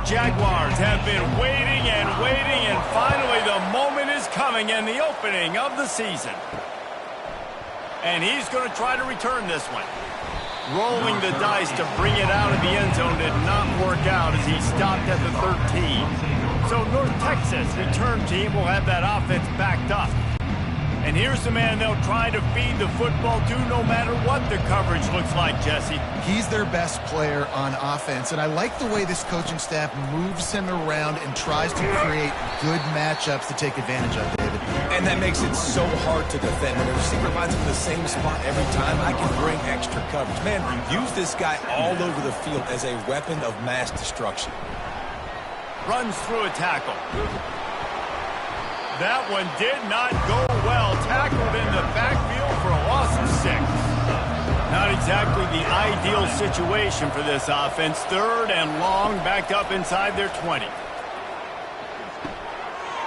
Jaguars have been waiting and waiting, and finally the moment is coming in the opening of the season. And he's going to try to return this one. Rolling the dice to bring it out of the end zone did not work out as he stopped at the 13. So North Texas return team will have that offense backed up. And here's the man they'll try to feed the football to no matter what the coverage looks like, Jesse. He's their best player on offense, and I like the way this coaching staff moves him around and tries to create good matchups to take advantage of, David. And that makes it so hard to defend. When the receiver lines up in the same spot every time, I can bring extra coverage. Man, use this guy all over the field as a weapon of mass destruction. Runs through a tackle. That one did not go well. Tackled in the backfield for a loss of 6. Not exactly the ideal situation for this offense. 3rd and long, backed up inside their 20.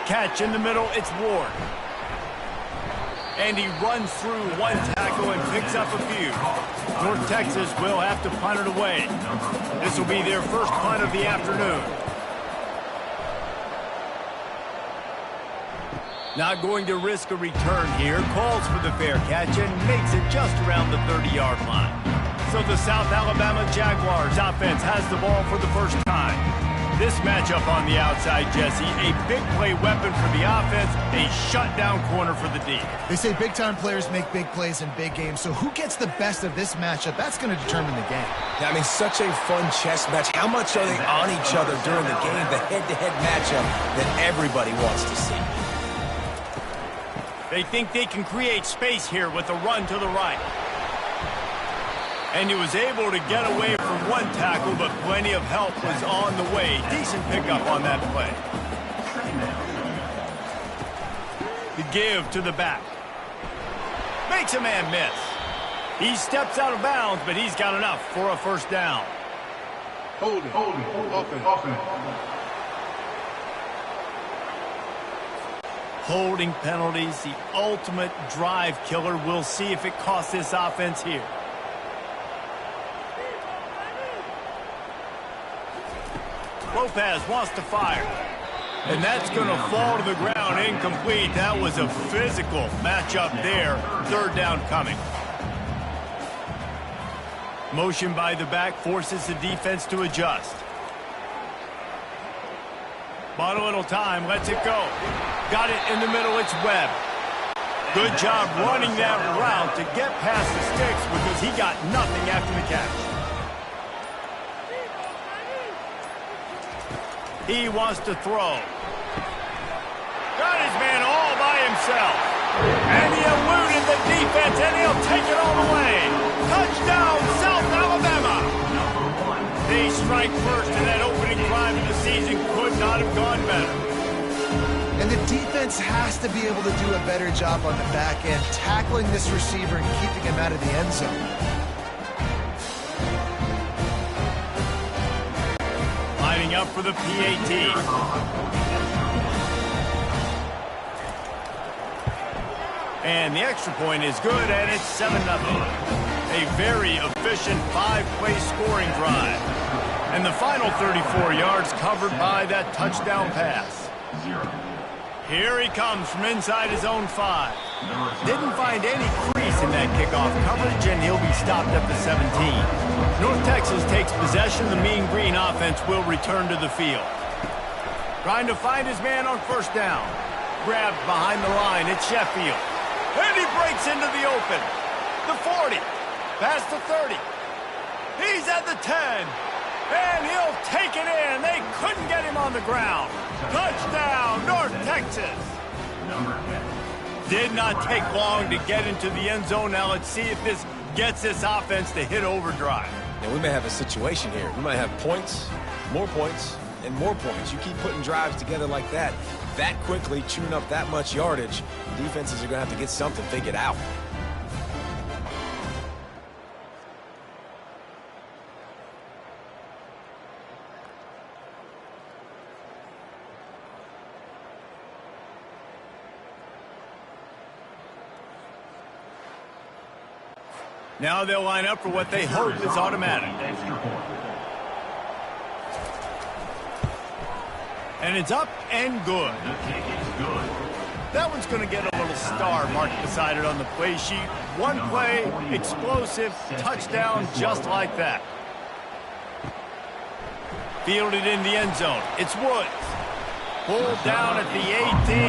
Catch in the middle, it's Ward. And he runs through one tackle and picks up a few. North Texas will have to punt it away. This will be their first punt of the afternoon. Not going to risk a return here. Calls for the fair catch and makes it just around the 30-yard line. So the South Alabama Jaguars offense has the ball for the first time. This matchup on the outside, Jesse, a big play weapon for the offense, a shutdown corner for the D. They say big-time players make big plays in big games, so who gets the best of this matchup? That's going to determine the game. Yeah, I mean, such a fun chess match. How much are they on each other during the game? The head-to-head matchup that everybody wants to see. They think they can create space here with a run to the right. And he was able to get away from one tackle, but plenty of help was on the way. Decent pickup on that play. The give to the back. Makes a man miss. He steps out of bounds, but he's got enough for a first down. Holding. Offense. Holding penalties, the ultimate drive killer. We'll see if it costs this offense here. Lopez wants to fire. And that's going to fall to the ground incomplete. That was a physical matchup there. 3rd down coming. Motion by the back forces the defense to adjust. Bought a little time, lets it go. Got it in the middle, it's Webb. Good job running that route to get past the sticks because he got nothing after the catch. He wants to throw. Got his man all by himself. And he eluded the defense, and he'll take it all the way. Touchdown, South Alabama. They strike first in that opening drive of the season. Could not have gone better. And the defense has to be able to do a better job on the back end, tackling this receiver and keeping him out of the end zone. Lining up for the PAT. And the extra point is good, and it's 7-0. A very efficient 5-play scoring drive. And the final 34 yards covered by that touchdown pass. Here he comes from inside his own 5. Didn't find any crease in that kickoff coverage, and he'll be stopped at the 17. North Texas takes possession. The Mean Green offense will return to the field. Trying to find his man on first down. Grabbed behind the line. It's Sheffield. And he breaks into the open. The 40. Past the 30. He's at the 10. And he'll take it in. They couldn't get him on the ground. Touchdown, North Texas. Did not take long to get into the end zone. Now let's see if this gets this offense to hit overdrive. And we may have a situation here. We might have points, and more points. You keep putting drives together like that quickly, chewing up that much yardage, defenses are going to have to get something figured out. Now they'll line up for what they hope is automatic. And it's up and good. That one's going to get a little star marked beside it on the play sheet. One play, explosive, touchdown just like that. Fielded in the end zone. It's Woods. Pulled down at the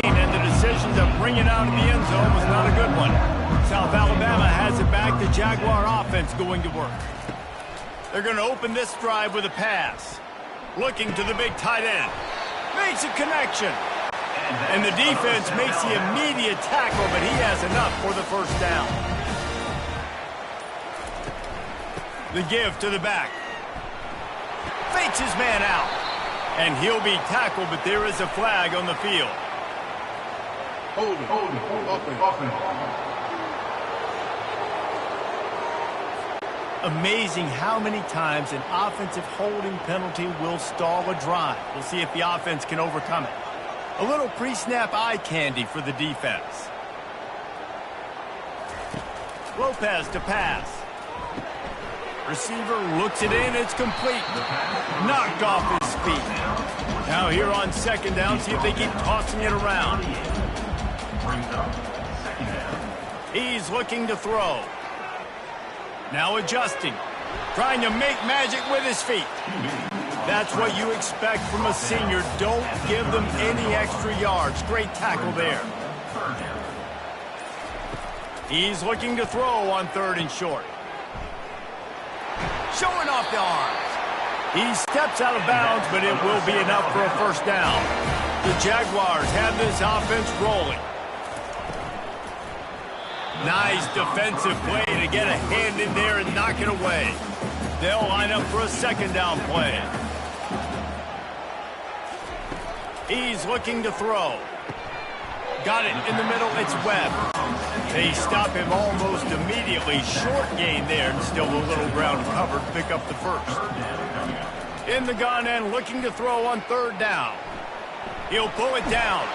18, and the decision to bring it out of the end zone was not a good one. South Alabama has it back. The Jaguar offense going to work. They're going to open this drive with a pass. Looking to the big tight end. Makes a connection. And the defense makes the immediate tackle, but he has enough for the first down. The give to the back. Fakes his man out. And he'll be tackled, but there is a flag on the field. Holding. Offense. Amazing how many times an offensive holding penalty will stall a drive. We'll see if the offense can overcome it. A little pre-snap eye candy for the defense. Lopez to pass. Receiver looks it in. It's complete. Knocked off his feet. Now here on second down, see if they keep tossing it around. He's looking to throw. Now adjusting. Trying to make magic with his feet. That's what you expect from a senior. Don't give them any extra yards. Great tackle there. He's looking to throw on 3rd and short. Showing off the arms. He steps out of bounds, but it will be enough for a first down. The Jaguars have this offense rolling. Nice defensive play to get a hand in there and knock it away. They'll line up for a second down play. He's looking to throw. Got it in the middle. It's Webb. They stop him almost immediately. Short gain there, and still a little ground covered. Pick up the first. In the gun and looking to throw on 3rd down. He'll pull it down.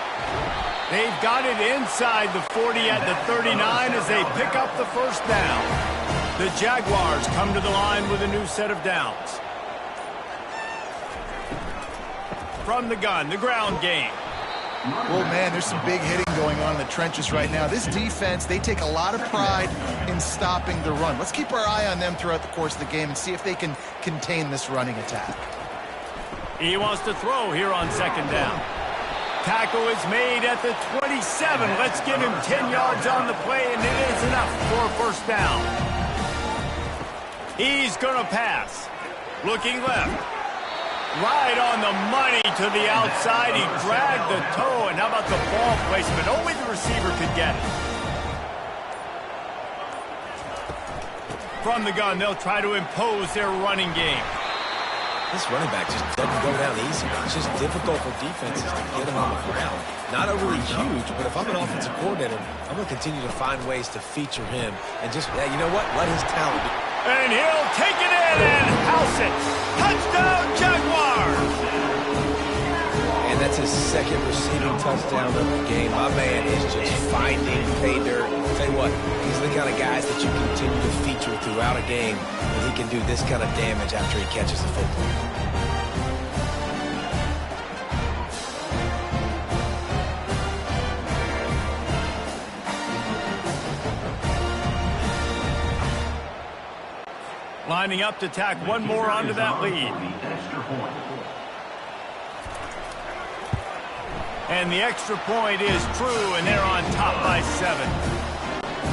They've got it inside the 40 at the 39 as they pick up the first down. The Jaguars come to the line with a new set of downs. From the gun, the ground game. Well, man, there's some big hitting going on in the trenches right now. This defense, they take a lot of pride in stopping the run. Let's keep our eye on them throughout the course of the game and see if they can contain this running attack. He wants to throw here on second down. Tackle is made at the 27. Let's give him 10 yards on the play, and it is enough for a first down. He's going to pass. Looking left. Right on the money to the outside. He dragged the toe, and how about the ball placement? Only the receiver could get it. From the gun, they'll try to impose their running game. This running back just doesn't go down easy. It's just difficult for defenses to get him on the ground. Not overly huge, but if I'm an offensive coordinator, I'm going to continue to find ways to feature him and just, yeah, you know what? Let his talent be. And he'll take it in and house it. Touchdown, Jaguars! And that's his second receiving touchdown of the game. My man is just finding pay dirt. Tell you what, he's the kind of guys that you continue to feature throughout a game, and he can do this kind of damage after he catches the football. Lining up to tack one more onto that lead. And the extra point is true, and they're on top by 7.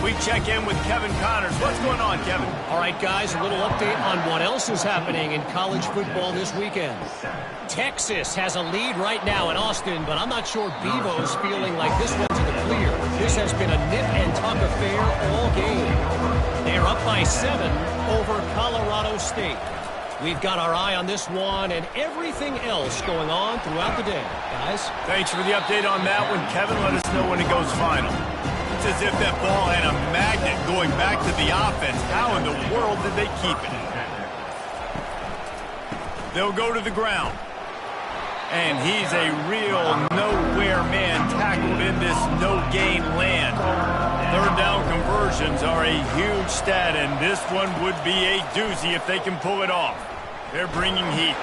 We check in with Kevin Connors. What's going on, Kevin? All right, guys, a little update on what else is happening in college football this weekend. Texas has a lead right now in Austin, but I'm not sure Bevo's feeling like this one's in the clear. This has been a nip-and-tuck affair all game. They're up by 7 over Colorado State. We've got our eye on this one and everything else going on throughout the day. Guys? Thanks for the update on that one, Kevin. Let us know when it goes final. It's as if that ball had a magnet going back to the offense. How in the world did they keep it? They'll go to the ground. And he's a real nowhere man tackled in this no-gain land. Third down conversions are a huge stat, and this one would be a doozy if they can pull it off. They're bringing heat.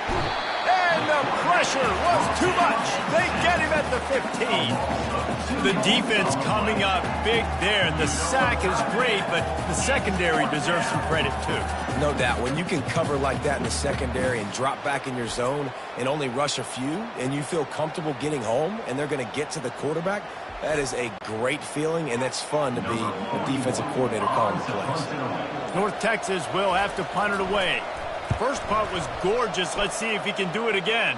And the pressure was too much. They get him at the 15. The defense coming up big there. And the sack is great, but the secondary deserves some credit too. No doubt. When you can cover like that in the secondary and drop back in your zone and only rush a few, and you feel comfortable getting home, and they're going to get to the quarterback, that is a great feeling, and it's fun to be a defensive coordinator calling the plays. North Texas will have to punt it away. First punt was gorgeous. Let's see if he can do it again.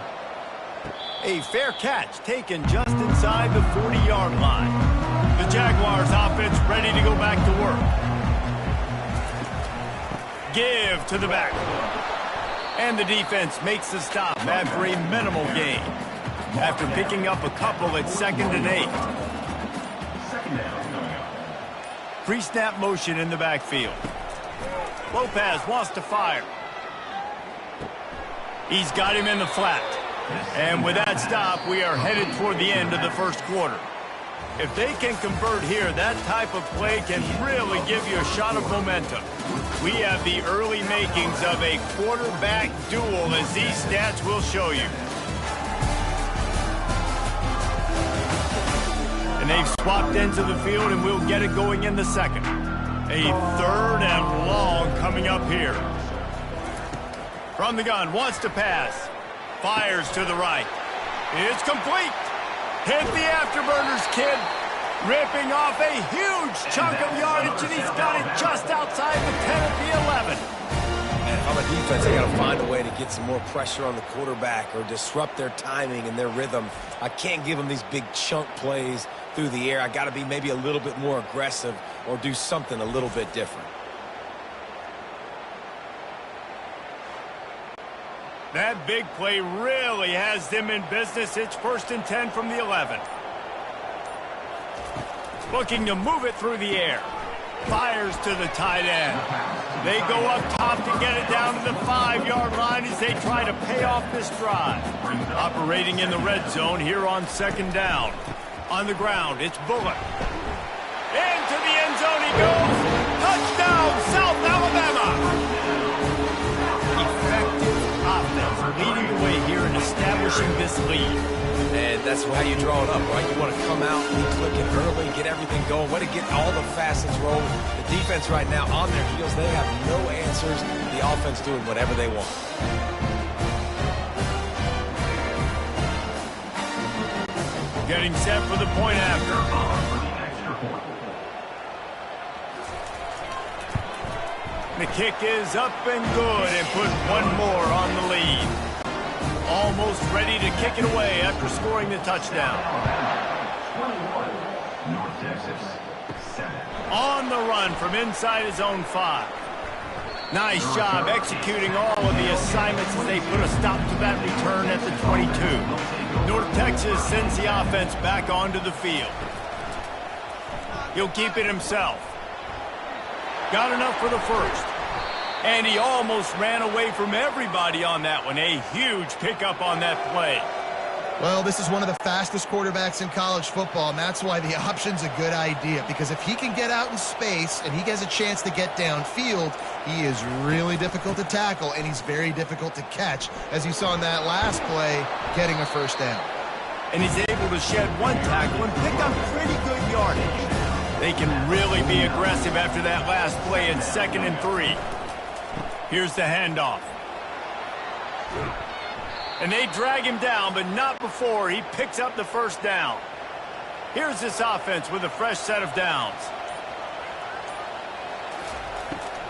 A fair catch taken just inside the 40-yard line. The Jaguars offense ready to go back to work. Give to the back. And the defense makes the stop after a minimal gain. After picking up a couple at 2nd and 8. Pre-snap motion in the backfield. Lopez wants to fire. He's got him in the flat. And with that stop, we are headed toward the end of the first quarter. If they can convert here, that type of play can really give you a shot of momentum. We have the early makings of a quarterback duel, as these stats will show you. And they've swapped ends of the field, and we'll get it going in the second. A 3rd and long coming up here. From the gun, wants to pass. Fires to the right. It's complete. Hit the afterburners, kid. Ripping off a huge chunk of yardage, and he's got it just outside the 10 at the 11. And on the defense, they got to find a way to get some more pressure on the quarterback or disrupt their timing and their rhythm. I can't give them these big chunk plays through the air. I got to be maybe a little bit more aggressive or do something a little bit different. That big play really has them in business. It's 1st and 10 from the 11. Looking to move it through the air. Fires to the tight end. They go up top to get it down to the 5-yard line as they try to pay off this drive. Operating in the red zone here on 2nd down. On the ground, it's Bullock. Into the end zone he goes. Touchdown, South Alabama. Effective offense leading the way here and establishing this lead. And that's how you draw it up, right? You want to come out, be clicking early, get everything going. Want to get all the facets rolling. The defense right now on their heels, they have no answers. The offense doing whatever they want. Getting set for the point after. The kick is up and good and put one more on the lead. Almost ready to kick it away after scoring the touchdown. On the run from inside his own 5. Nice job executing all of the assignments as they put a stop to that return at the 22. North Texas sends the offense back onto the field. He'll keep it himself. Got enough for the first. And he almost ran away from everybody on that one. A huge pickup on that play. Well, this is one of the fastest quarterbacks in college football, and that's why the option's a good idea. Because if he can get out in space and he gets a chance to get downfield, he is really difficult to tackle, and he's very difficult to catch, as you saw in that last play, getting a first down. And he's able to shed one tackle and pick up pretty good yardage. They can really be aggressive after that last play in 2nd and 3. Here's the handoff. And they drag him down, but not before he picks up the first down. Here's this offense with a fresh set of downs.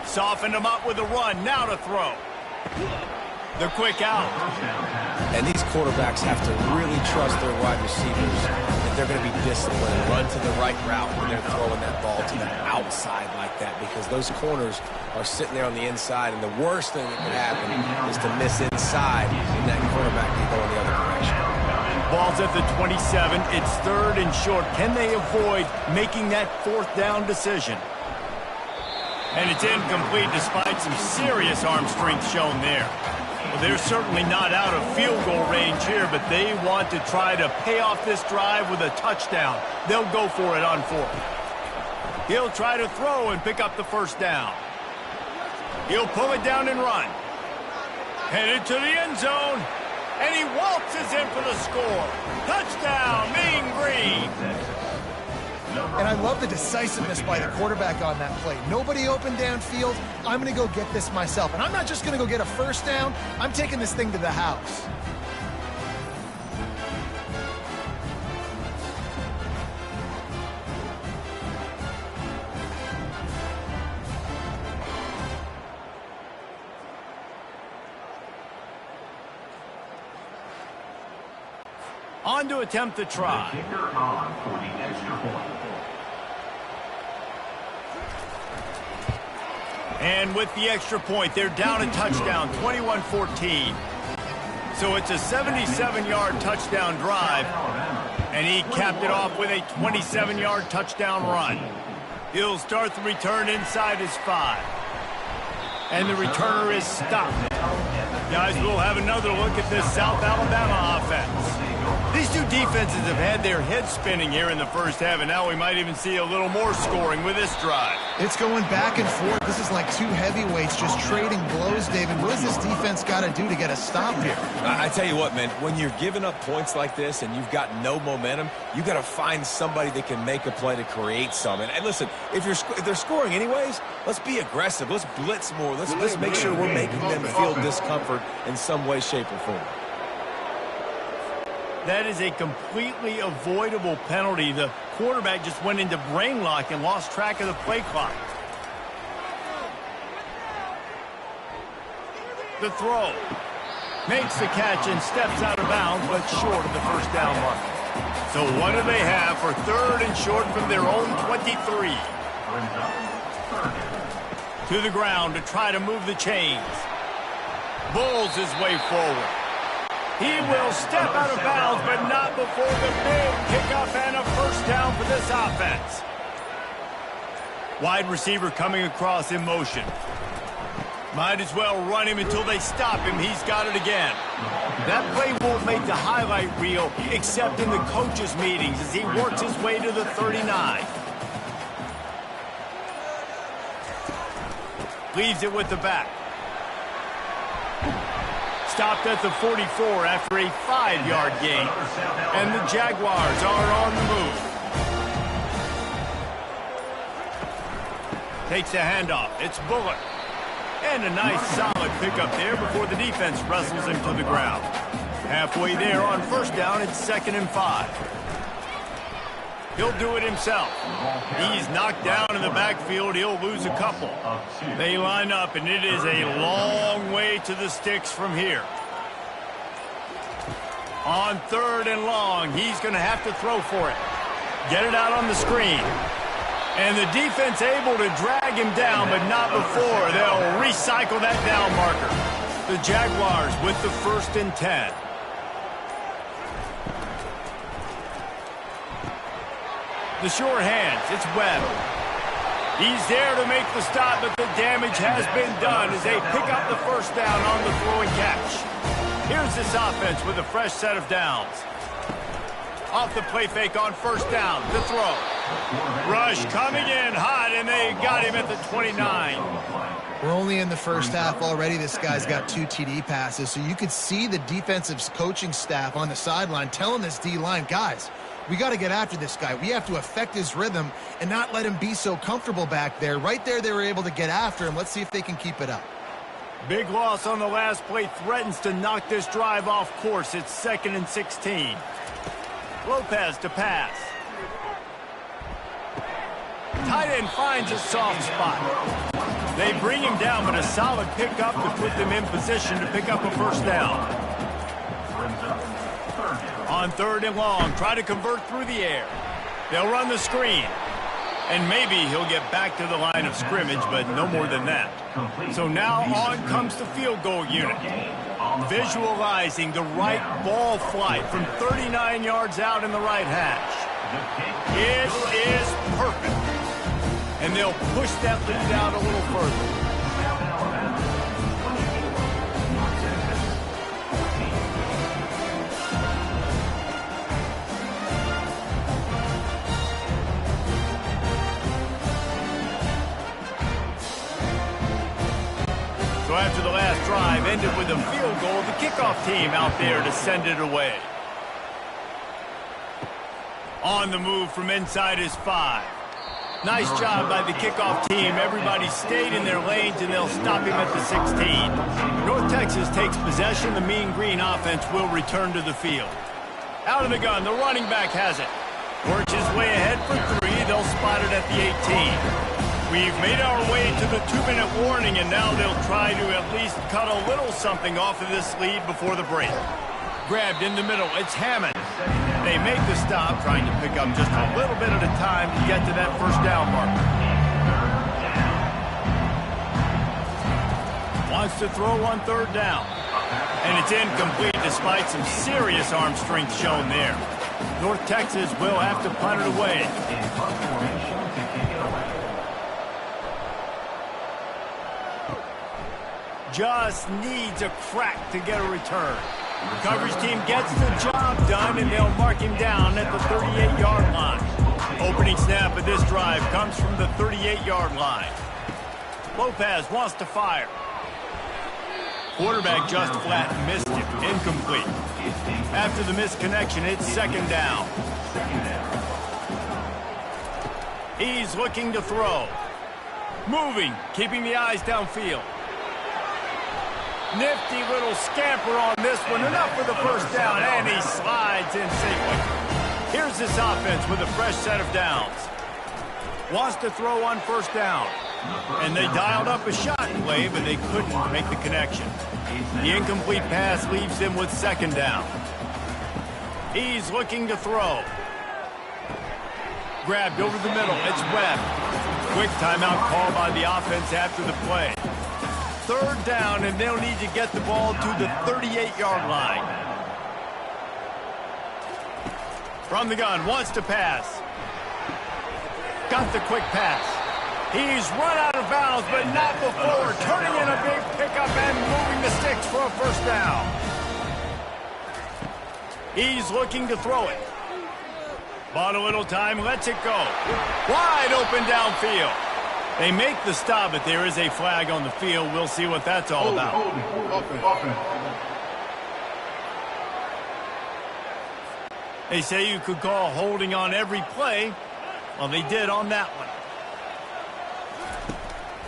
Softened him up with a run. Now to throw. The quick out. And these quarterbacks have to really trust their wide receivers that they're going to be disciplined, run to the right route when they're throwing that ball to the outside like that, because those corners are sitting there on the inside, and the worst thing that could happen is to miss inside and that quarterback can go in the other direction. Ball's at the 27. It's 3rd and short. Can they avoid making that 4th down decision? And it's incomplete despite some serious arm strength shown there. Well, they're certainly not out of field goal range here, but they want to try to pay off this drive with a touchdown. They'll go for it on 4th. He'll try to throw and pick up the first down. He'll pull it down and run. Headed to the end zone. And he waltzes in for the score. Touchdown, Mean Green. And I love the decisiveness by the quarterback on that play. Nobody open downfield. I'm going to go get this myself. And I'm not just going to go get a first down. I'm taking this thing to the house. On to attempt the try. And with the extra point, they're down a touchdown, 21-14. So it's a 77-yard touchdown drive, and he capped it off with a 27-yard touchdown run. He'll start the return inside his 5. And the returner is stopped. Guys, we'll have another look at this South Alabama offense. These two defenses have had their heads spinning here in the first half, and now we might even see a little more scoring with this drive. It's going back and forth. This is like two heavyweights just trading blows, David. What does this defense got to do to get a stop here? I tell you what, man, when you're giving up points like this and you've got no momentum, you got to find somebody that can make a play to create some. And listen, if they're scoring anyways, let's be aggressive. Let's blitz more. Let's make sure we're making them feel discomfort in some way, shape, or form. That is a completely avoidable penalty. The quarterback just went into brain lock and lost track of the play clock. The throw. Makes the catch and steps out of bounds, but short of the first down mark. So what do they have for third and short from their own 23? To the ground to try to move the chains. Bulls his way forward. He will step out of bounds, but not before the big kickoff and a first down for this offense. Wide receiver coming across in motion. Might as well run him until they stop him. He's got it again. That play won't make the highlight reel, except in the coaches' meetings as he works his way to the 39. Leaves it with the back. Stopped at the 44 after a 5-yard gain. And the Jaguars are on the move. Takes a handoff. It's Bullock. And a nice solid pickup there before the defense wrestles him to the ground. Halfway there on first down, it's 2nd and 5. He'll do it himself. He's knocked down in the backfield. He'll lose a couple. They line up, and it is a long way to the sticks from here. On 3rd and long, he's going to have to throw for it. Get it out on the screen. And the defense able to drag him down, but not before. They'll recycle that down marker. The Jaguars with the 1st and 10. The sure hands, it's Webb. He's there to make the stop, but the damage has been done as they pick up the first down on the throw and catch. Here's this offense with a fresh set of downs. Off the play fake on first down, the throw. Rush coming in hot, and they got him at the 29. We're only in the first half already. This guy's got 2 TD passes, so you could see the defensive coaching staff on the sideline telling this D-line, guys, we got to get after this guy. We have to affect his rhythm and not let him be so comfortable back there. Right there, they were able to get after him. Let's see if they can keep it up. Big loss on the last play threatens to knock this drive off course. It's 2nd and 16. Lopez to pass. Tight end finds a soft spot. They bring him down, but a solid pickup to put them in position to pick up a first down. On 3rd and long, try to convert through the air. They'll run the screen. And maybe he'll get back to the line of scrimmage, but no more than that. So now on comes the field goal unit. Visualizing the right ball flight from 39 yards out in the right hash. It is perfect. And they'll push that lead out a little further. So after the last drive, ended with a field goal. The kickoff team out there to send it away. On the move from inside his 5. Nice job by the kickoff team. Everybody stayed in their lanes, and they'll stop him at the 16. North Texas takes possession. The Mean Green offense will return to the field. Out of the gun, the running back has it. Works his way ahead for 3. They'll spot it at the 18. We've made our way to the 2-minute warning, and now they'll try to at least cut a little something off of this lead before the break. Grabbed in the middle. It's Hammond. They make the stop, trying to pick up just a little bit at a time to get to that first down marker. Wants to throw on 3rd down. And it's incomplete despite some serious arm strength shown there. North Texas will have to punt it away. Just needs a crack to get a return. The coverage team gets the job done, and they'll mark him down at the 38-yard line. Opening snap of this drive comes from the 38-yard line. Lopez wants to fire. Quarterback just flat missed it. Incomplete. After the misconnection, it's 2nd down. He's looking to throw. Moving, keeping the eyes downfield. Nifty little scamper on this one. Enough for the first down, and he slides in safely. Here's this offense with a fresh set of downs. Wants to throw on 1st down. And they dialed up a shot play, but they couldn't make the connection. The incomplete pass leaves them with 2nd down. He's looking to throw. Grabbed over the middle. It's Webb. Quick timeout call by the offense after the play. 3rd down, and they'll need to get the ball to the 38-yard line. From the gun, wants to pass. Got the quick pass. He's run out of bounds, but not before turning in a big pickup and moving the sticks for a 1st down. He's looking to throw it. Bought a little time, lets it go. Wide open downfield. They make the stop, but there is a flag on the field. We'll see what that's all about. They say you could call holding on every play. Well, they did on that one.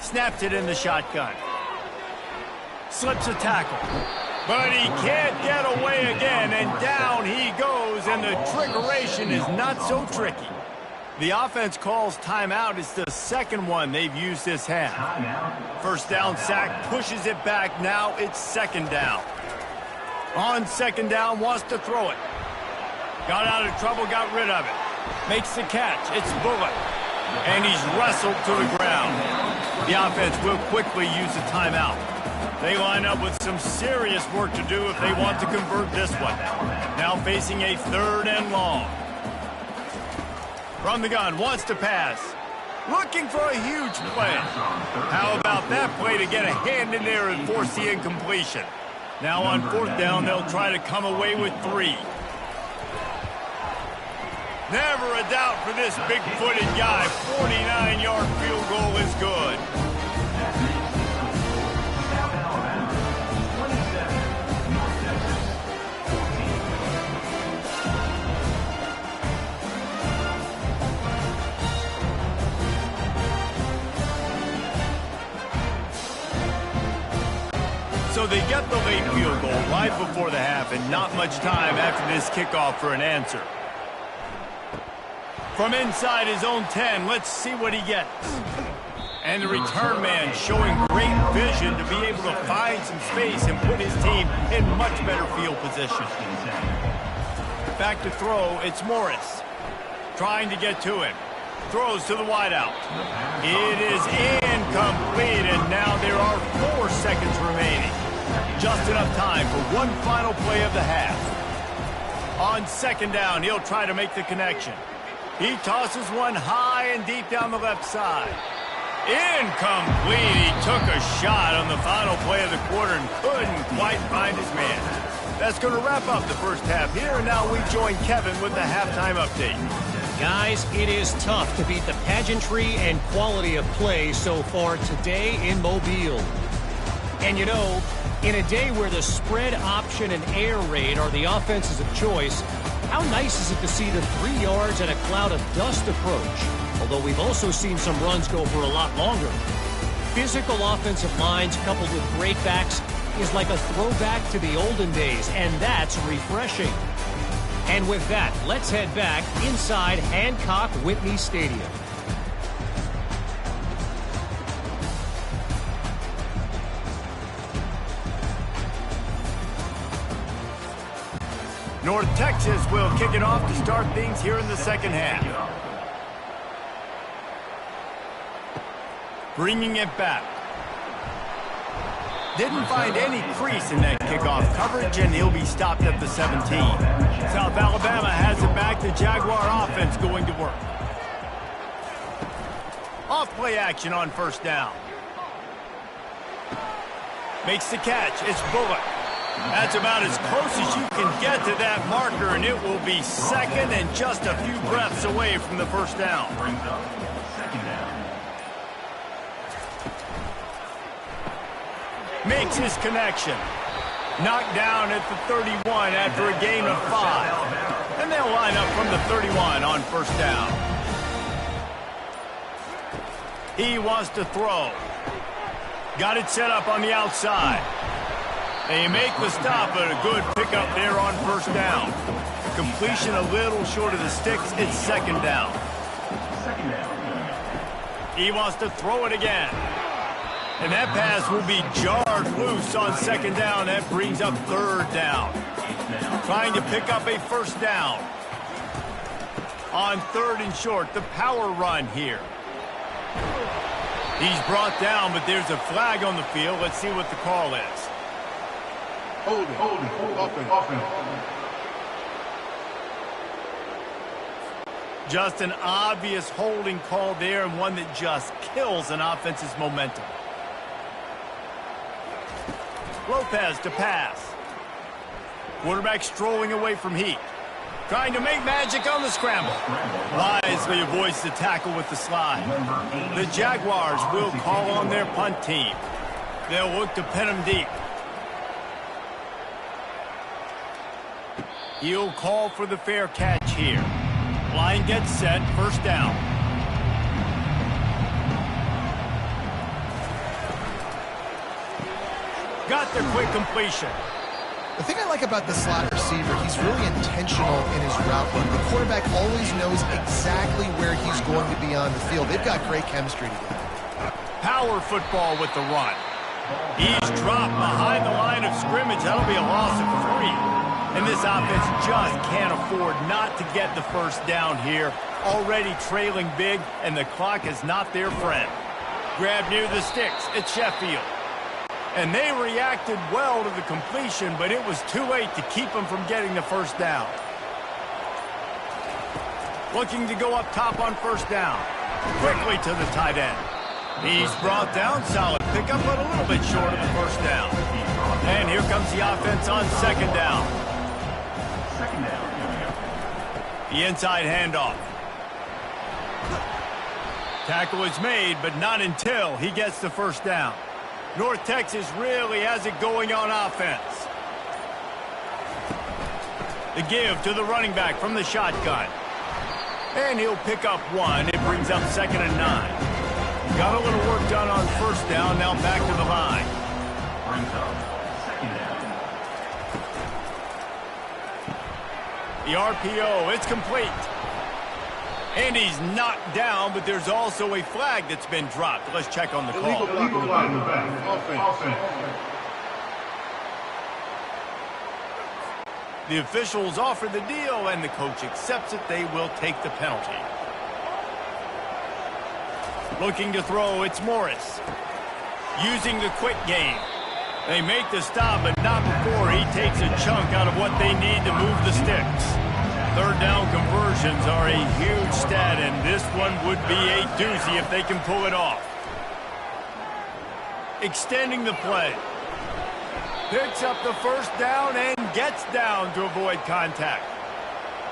Snapped it in the shotgun. Slips a tackle. But he can't get away again, and down he goes, and the trickeration is not so tricky. The offense calls timeout. It's the 2nd one they've used this half. 1st down sack, pushes it back. Now it's 2nd down. On 2nd down, wants to throw it. Got out of trouble, got rid of it. Makes the catch. It's Bullock. And he's wrestled to the ground. The offense will quickly use a timeout. They line up with some serious work to do if they want to convert this one. Now facing a 3rd and long. From the gun, wants to pass. Looking for a huge play. How about that play to get a hand in there and force the incompletion? Now on 4th down, they'll try to come away with 3. Never a doubt for this big-footed guy. 49-yard field goal is good. So they get the late field goal right before the half, and not much time after this kickoff for an answer. From inside his own 10, let's see what he gets. And the return man showing great vision to be able to find some space and put his team in much better field position. Back to throw, it's Morris. Trying to get to him. Throws to the wideout. It is incomplete, and now there are 4 seconds remaining. Just enough time for one final play of the half. On 2nd down, he'll try to make the connection. He tosses one high and deep down the left side. Incomplete. He took a shot on the final play of the quarter and couldn't quite find his man. That's going to wrap up the first half here, and now we join Kevin with the halftime update. Guys, it is tough to beat the pageantry and quality of play so far today in Mobile. And you know, In a day where the spread option and air raid are the offenses of choice, how nice is it to see the 3 yards and a cloud of dust approach? Although we've also seen some runs go for a lot longer. Physical offensive lines coupled with great backs is like a throwback to the olden days, and that's refreshing. And with that, let's head back inside Hancock Whitney Stadium. North Texas will kick it off to start things here in the second half. Bringing it back. Didn't find any crease in that kickoff coverage, and he'll be stopped at the 17. South Alabama has it back. The Jaguar offense going to work. Off-play action on first down. Makes the catch. It's Bullock. That's about as close as you can get to that marker, and it will be second and just a few breaths away from the first down. Makes his connection. Knocked down at the 31 after a gain of 5. And they'll line up from the 31 on first down. He wants to throw. Got it set up on the outside. They make the stop, but a good pickup there on first down. Completion a little short of the sticks. It's second down. He wants to throw it again. And that pass will be jarred loose on second down. That brings up third down. Trying to pick up a first down. On third and short, the power run here. He's brought down, but there's a flag on the field. Let's see what the call is. Holding, offense. Just an obvious holding call there, and one that just kills an offense's momentum. Lopez to pass. Quarterback strolling away from Heat. Trying to make magic on the scramble. Wisely avoids the tackle with the slide. The Jaguars will call on their punt team. They'll look to pin him deep. He'll call for the fair catch here. Line gets set, first down. Got the quick completion. The thing I like about the slot receiver, he's really intentional in his route run. The quarterback always knows exactly where he's going to be on the field. They've got great chemistry together. Power football with the run. He's dropped behind the line of scrimmage. That'll be a loss of 3. And this offense just can't afford not to get the first down here. Already trailing big, and the clock is not their friend. Grab near the sticks. It's Sheffield. And they reacted well to the completion, but it was too late to keep them from getting the first down. Looking to go up top on first down. Quickly to the tight end. He's brought down. Solid pickup, but a little bit short of the first down. And here comes the offense on second down. The inside handoff. Tackle is made, but not until he gets the first down. North Texas really has it going on offense. The give to the running back from the shotgun. And he'll pick up 1. It brings up second and 9. Got a little work done on first down. Now back to the line. The RPO, it's complete. And he's knocked down, but there's also a flag that's been dropped. Let's check on the call. Illegal flag in the back. Offense. The officials offer the deal, and the coach accepts it. They will take the penalty. Looking to throw, it's Morris. Using the quick game. They make the stop, but not before he takes a chunk out of what they need to move the sticks. Third down conversions are a huge stat, and this one would be a doozy if they can pull it off. Extending the play. Picks up the first down and gets down to avoid contact.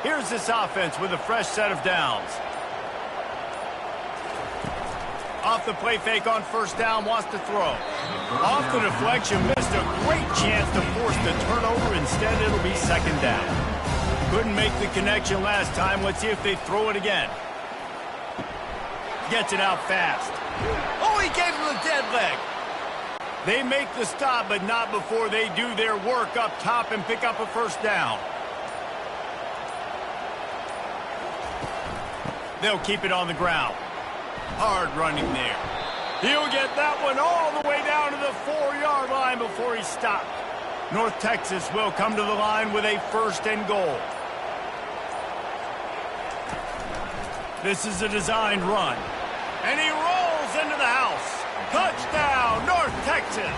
Here's this offense with a fresh set of downs. Off the play fake on first down, wants to throw. Off the deflection, missed a great chance to force the turnover. Instead, it'll be second down. Couldn't make the connection last time. Let's see if they throw it again. Gets it out fast. Oh, he gave him the dead leg. They make the stop, but not before they do their work up top and pick up a first down. They'll keep it on the ground. Hard running there. He'll get that one all the way down to the 4-yard line before he stopped. North Texas will come to the line with a first and goal. This is a designed run. And he rolls into the house. Touchdown, North Texas.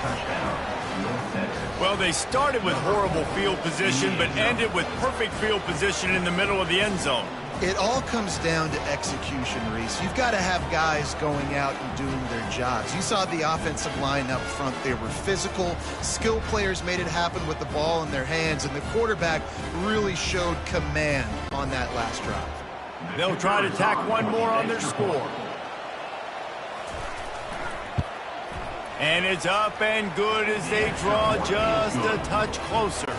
Well, they started with horrible field position, but ended with perfect field position in the middle of the end zone. It all comes down to execution, Reese. You've got to have guys going out and doing their jobs. You saw the offensive line up front. They were physical. Skilled players made it happen with the ball in their hands, and the quarterback really showed command on that last drive. They'll try to tack one more on their score. And it's up and good as they draw just a touch closer.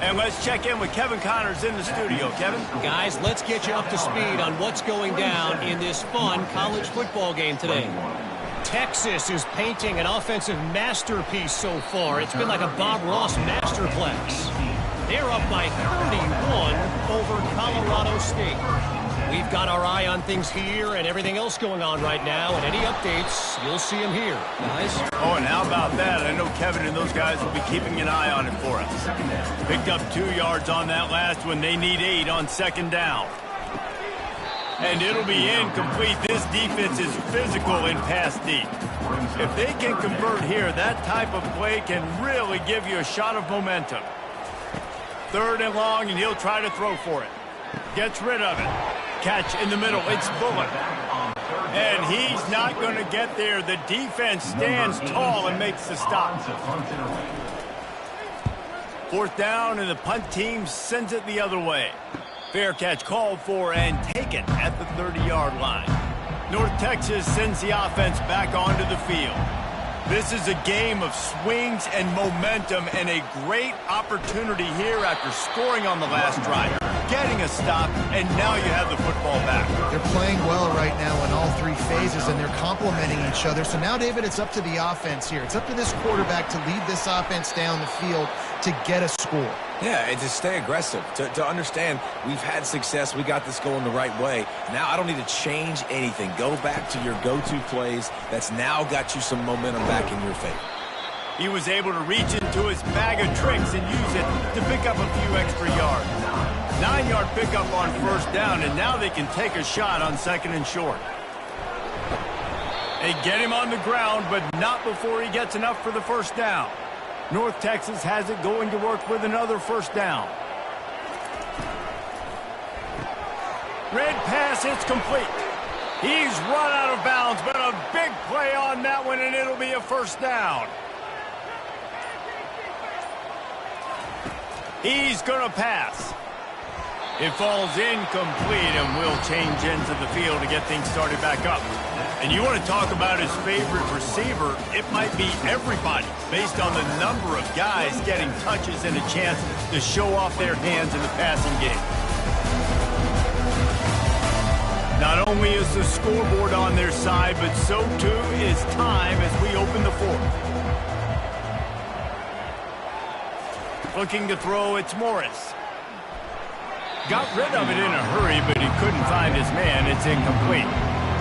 And let's check in with Kevin Connors in the studio. Kevin? Guys, let's get you up to speed on what's going down in this fun college football game today. Texas is painting an offensive masterpiece so far. It's been like a Bob Ross masterclass. They're up by 31 over Colorado State. We've got our eye on things here and everything else going on right now, and any updates, you'll see them here, guys. Oh, and how about that? I know Kevin and those guys will be keeping an eye on it for us. Picked up 2 yards on that last one. They need 8 on second down. And it'll be incomplete. This defense is physical in pass deep. If they can convert here, that type of play can really give you a shot of momentum. 3rd and long, and he'll try to throw for it. Gets rid of it. Catch in the middle. It's Bullock. And he's not going to get there. The defense stands tall and makes the stop. 4th down, and the punt team sends it the other way. Fair catch called for and taken at the 30-yard line. North Texas sends the offense back onto the field. This is a game of swings and momentum, and a great opportunity here after scoring on the last drive, getting a stop, and now you have the football back. They're playing well right now in all 3 phases, and they're complementing each other. So now, David, it's up to the offense here. It's up to this quarterback to lead this offense down the field to get a score. Yeah, and to stay aggressive, to understand we've had success, we got this going the right way. Now I don't need to change anything. Go back to your go-to plays. That's now got you some momentum back in your favor. He was able to reach into his bag of tricks and use it to pick up a few extra yards. 9-yard pickup on first down, and now they can take a shot on 2nd and short. They get him on the ground, but not before he gets enough for the first down. North Texas has it going to work with another first down. Red pass, it's complete. He's run out of bounds, but a big play on that one, and it'll be a first down. He's going to pass. It falls incomplete, and will change into the field to get things started back up. And you want to talk about his favorite receiver, it might be everybody, based on the number of guys getting touches and a chance to show off their hands in the passing game. Not only is the scoreboard on their side, but so too is time as we open the 4th. Looking to throw, it's Morris. Got rid of it in a hurry, but he couldn't find his man. It's incomplete.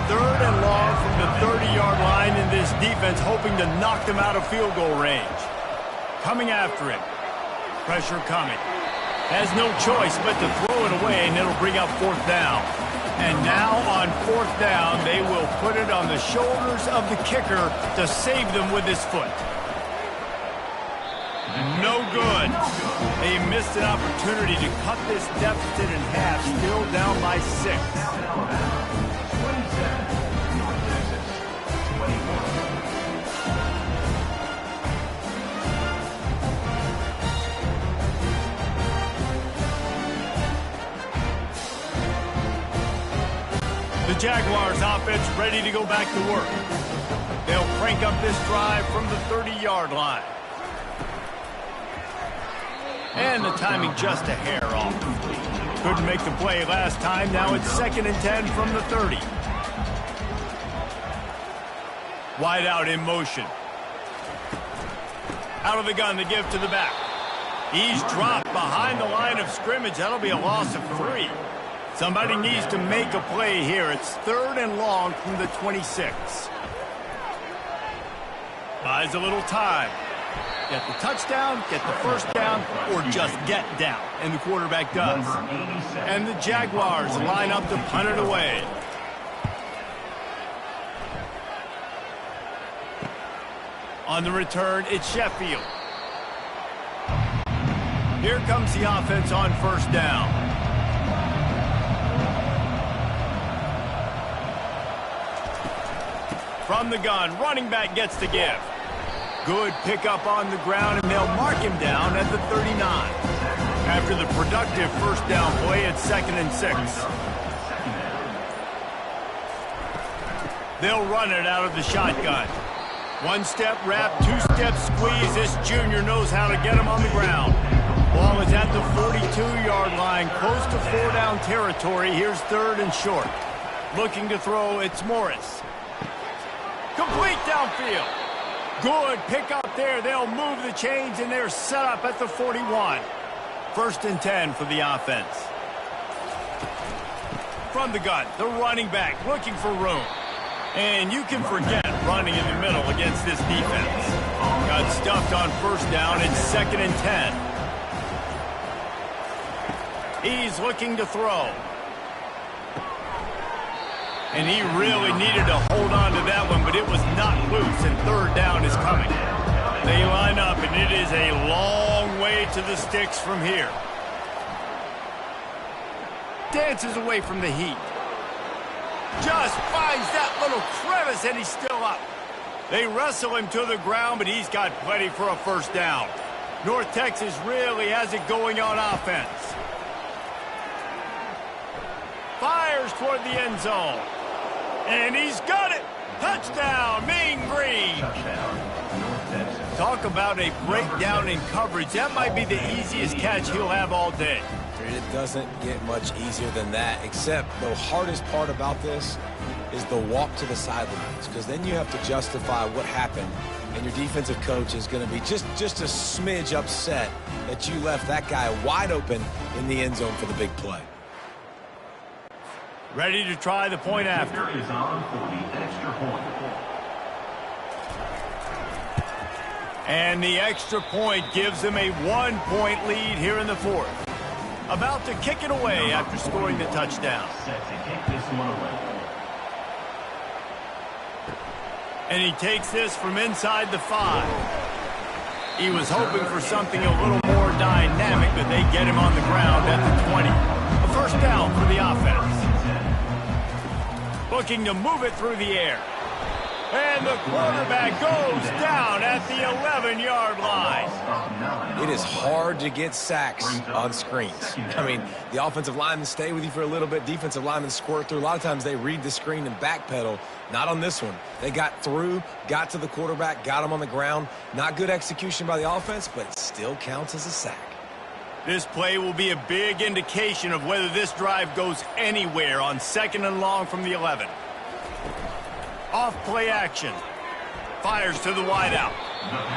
3rd and long from the 30-yard line, in this defense hoping to knock them out of field goal range. Coming after him. Pressure coming. Has no choice but to throw it away, and it'll bring up 4th down. And now on 4th down, they will put it on the shoulders of the kicker to save them with his foot. No good. They missed an opportunity to cut this deficit in half, still down by 6. The Jaguars offense ready to go back to work. They'll crank up this drive from the 30-yard line. And the timing just a hair off. Couldn't make the play last time. Now it's 2nd and 10 from the 30. Wide out in motion. Out of the gun to give to the back. He's dropped behind the line of scrimmage. That'll be a loss of 3. Somebody needs to make a play here. It's 3rd and long from the 26. Buys a little time. Get the touchdown, get the first down, or just get down. And the quarterback does. And the Jaguars line up to punt it away. On the return, it's Sheffield. Here comes the offense on 1st down. From the gun, running back gets the give. Good pickup on the ground, and they'll mark him down at the 39. After the productive first down play, it's 2nd and 6. They'll run it out of the shotgun. 1-step wrap, 2-step squeeze. This junior knows how to get him on the ground. Ball is at the 42-yard line, close to 4-down territory. Here's 3rd and short. Looking to throw, it's Morris. Complete downfield. Good pick up there. They'll move the chains, and they're set up at the 41. 1st and 10 for the offense. From the gun, the running back looking for room. And you can forget running in the middle against this defense. Got stuffed on 1st down. It's 2nd and 10. He's looking to throw. And he really needed to hold on to that one, but it was not loose, and 3rd down is coming. They line up, and it is a long way to the sticks from here. Dances away from the heat. Just finds that little crevice, and he's still up. They wrestle him to the ground, but he's got plenty for a 1st down. North Texas really has it going on offense. Fires toward the end zone. And he's got it. Touchdown, Mean Green. Talk about a breakdown in coverage. That might be the easiest catch he'll have all day. It doesn't get much easier than that, except the hardest part about this is the walk to the sidelines, because then you have to justify what happened, and your defensive coach is going to be just a smidge upset that you left that guy wide open in the end zone for the big play. Ready to try the point after. Is on for the extra point. And the extra point gives them a 1-point lead here in the 4th. About to kick it away after scoring the touchdown. Set to kick this one away. And he takes this from inside the 5. He was hoping for something a little more dynamic, but they get him on the ground at the 20. A 1st down for the offense. Looking to move it through the air. And the quarterback goes down at the 11-yard line. It is hard to get sacks on screens. I mean, the offensive linemen stay with you for a little bit. Defensive linemen squirt through. A lot of times they read the screen and backpedal. Not on this one. They got through, got to the quarterback, got him on the ground. Not good execution by the offense, but it still counts as a sack. This play will be a big indication of whether this drive goes anywhere on 2nd and long from the 11. Off play action. Fires to the wideout.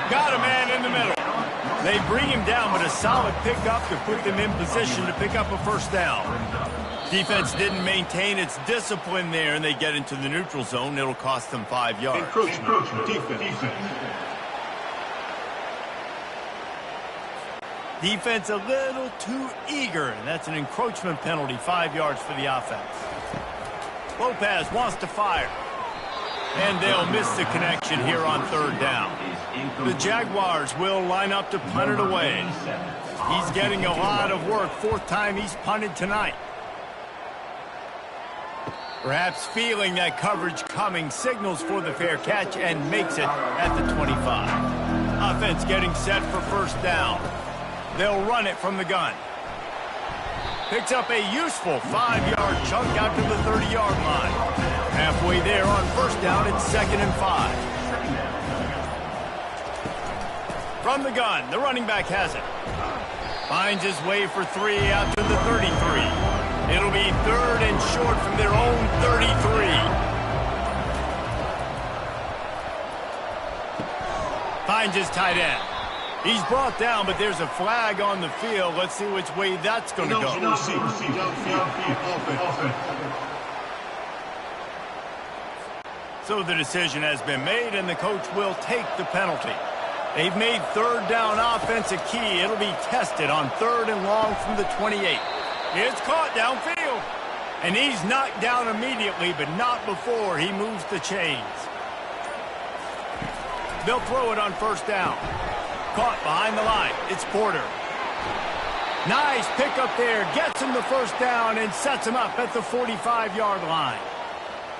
Got a man in the middle. They bring him down, but a solid pickup to put them in position to pick up a 1st down. Defense didn't maintain its discipline there, and they get into the neutral zone. It'll cost them 5 yards. Encroachment. Defense. Defense a little too eager, and that's an encroachment penalty, 5 yards for the offense. Lopez wants to fire. And they'll miss the connection here on 3rd down. The Jaguars will line up to punt it away. He's getting a lot of work. 4th time he's punted tonight. Perhaps feeling that coverage coming, signals for the fair catch and makes it at the 25. Offense getting set for 1st down. They'll run it from the gun. Picks up a useful 5-yard chunk out to the 30-yard line. Halfway there on 1st down, it's 2nd and 5. From the gun, the running back has it. Finds his way for 3 out to the 33. It'll be 3rd and short from their own 33. Finds his tight end. He's brought down, but there's a flag on the field. Let's see which way that's going to go. So the decision has been made, and the coach will take the penalty. They've made 3rd down offense a key. It'll be tested on 3rd and long from the 28. It's caught downfield. And he's knocked down immediately, but not before he moves the chains. They'll throw it on 1st down. Caught behind the line. It's Porter. Nice pickup there. Gets him the 1st down and sets him up at the 45-yard line.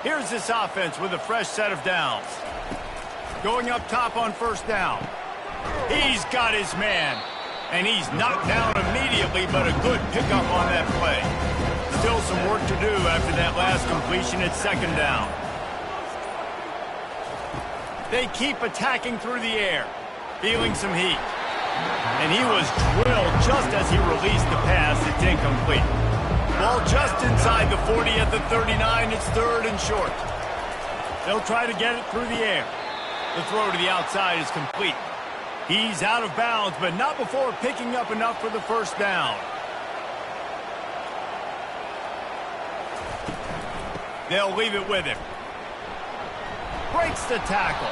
Here's this offense with a fresh set of downs. Going up top on 1st down. He's got his man. And he's knocked down immediately, but a good pickup on that play. Still some work to do after that last completion at 2nd down. They keep attacking through the air. Feeling some heat. And he was drilled just as he released the pass. It's incomplete. Ball just inside the 40 at the 39. It's 3rd and short. They'll try to get it through the air. The throw to the outside is complete. He's out of bounds, but not before picking up enough for the 1st down. They'll leave it with him. Breaks the tackle.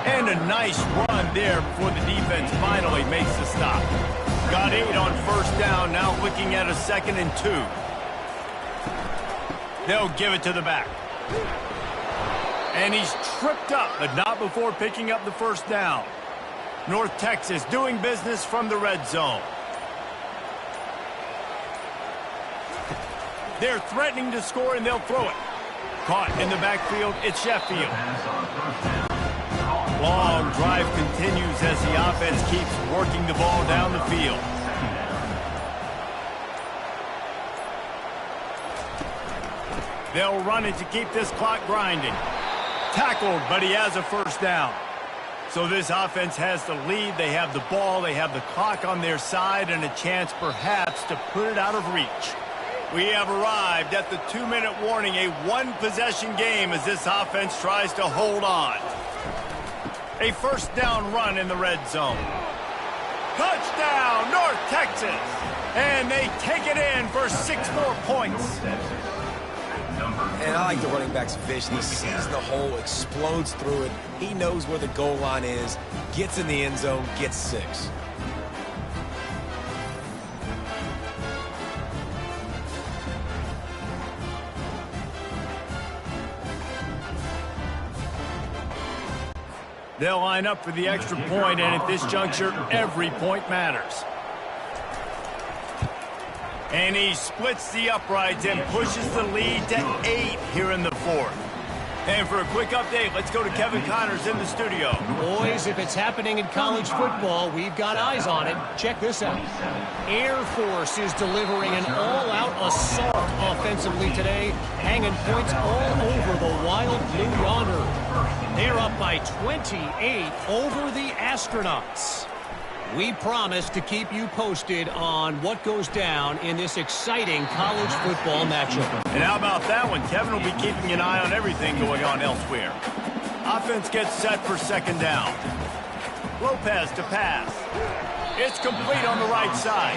And a nice run there before the defense finally makes the stop. Got 8 on 1st down, now looking at a 2nd and 2. They'll give it to the back. And he's tripped up, but not before picking up the 1st down. North Texas doing business from the red zone. They're threatening to score, and they'll throw it. Caught in the backfield, it's Sheffield. Long drive continues as the offense keeps working the ball down the field. They'll run it to keep this clock grinding. Tackled, but he has a 1st down. So this offense has the lead. They have the ball. They have the clock on their side and a chance perhaps to put it out of reach. We have arrived at the 2-minute warning, a 1-possession game as this offense tries to hold on. A 1st down run in the red zone. Touchdown, North Texas. And they take it in for 6 more points. And I like the running back's vision. He sees the hole, explodes through it. He knows where the goal line is, gets in the end zone, gets 6. They'll line up for the extra point, and at this juncture, every point matters. And he splits the uprights and pushes the lead to 8 here in the 4th. And for a quick update, let's go to Kevin Connors in the studio. Boys, if it's happening in college football, we've got eyes on it. Check this out. Air Force is delivering an all-out assault offensively today, hanging points all over the Wild Blue Yonder. They're up by 28 over the Astronauts. We promise to keep you posted on what goes down in this exciting college football matchup. And how about that one? Kevin will be keeping an eye on everything going on elsewhere. Offense gets set for 2nd down. Lopez to pass. It's complete on the right side.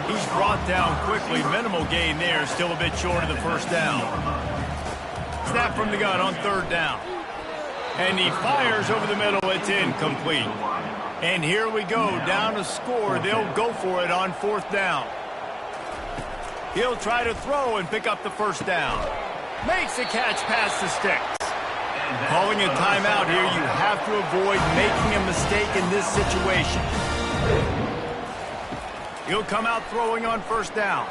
He's brought down quickly. Minimal gain there. Still a bit short of the 1st down. Snap from the gun on 3rd down. And he fires over the middle. It's incomplete. And here we go, down to score. They'll go for it on 4th down. He'll try to throw and pick up the 1st down. Makes the catch past the sticks. Calling a timeout here, you have to avoid making a mistake in this situation. He'll come out throwing on 1st down.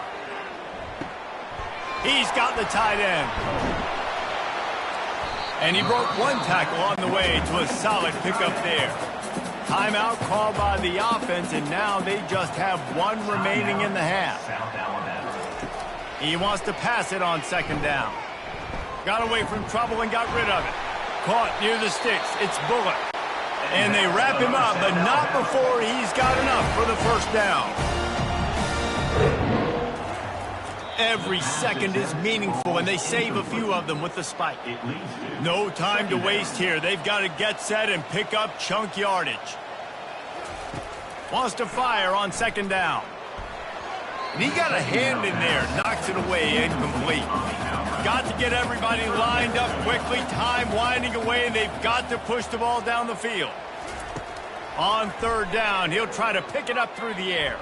He's got the tight end. And he broke 1 tackle on the way to a solid pickup there. Timeout called by the offense, and now they just have 1 remaining in the half. He wants to pass it on 2nd down. Got away from trouble and got rid of it. Caught near the sticks. It's Bullock. And they wrap him up, but not before he's got enough for the first down. Every second is meaningful, and they save a few of them with the spike. No time to waste here. They've got to get set and pick up chunk yardage. Wants to fire on second down. And he got a hand in there, knocks it away, incomplete. Got to get everybody lined up quickly, time winding away, and they've got to push the ball down the field. On third down, he'll try to pick it up through the air.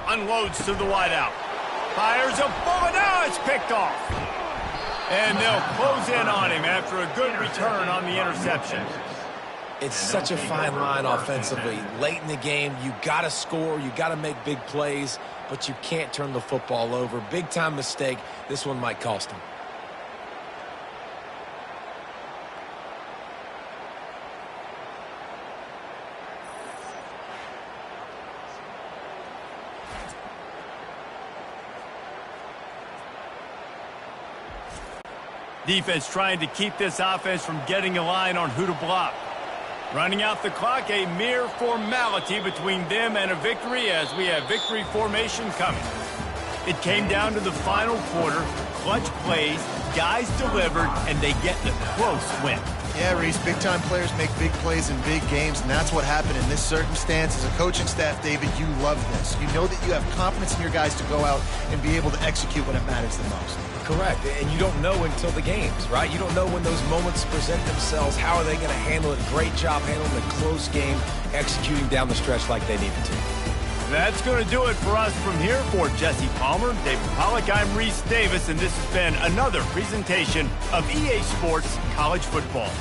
Unloads to the wideout. Fires a bullet. Now it's picked off. And they'll close in on him after a good return on the interception. It's such a fine line offensively. Late in the game, you got to score, you got to make big plays, but you can't turn the football over. Big-time mistake. This one might cost him. Defense trying to keep this offense from getting a line on who to block. Running out the clock, a mere formality between them and a victory as we have victory formation coming. It came down to the final quarter, clutch plays, guys delivered, and they get the close win. Yeah, Reese, big-time players make big plays in big games, and that's what happened in this circumstance. As a coaching staff, David, you love this. You know that you have confidence in your guys to go out and be able to execute when it matters the most. Correct, and you don't know until the games, right? You don't know when those moments present themselves. How are they going to handle it? Great job handling a close game, executing down the stretch like they needed to. That's going to do it for us from here. For Jesse Palmer, David Pollack, I'm Reese Davis, and this has been another presentation of EA Sports College Football.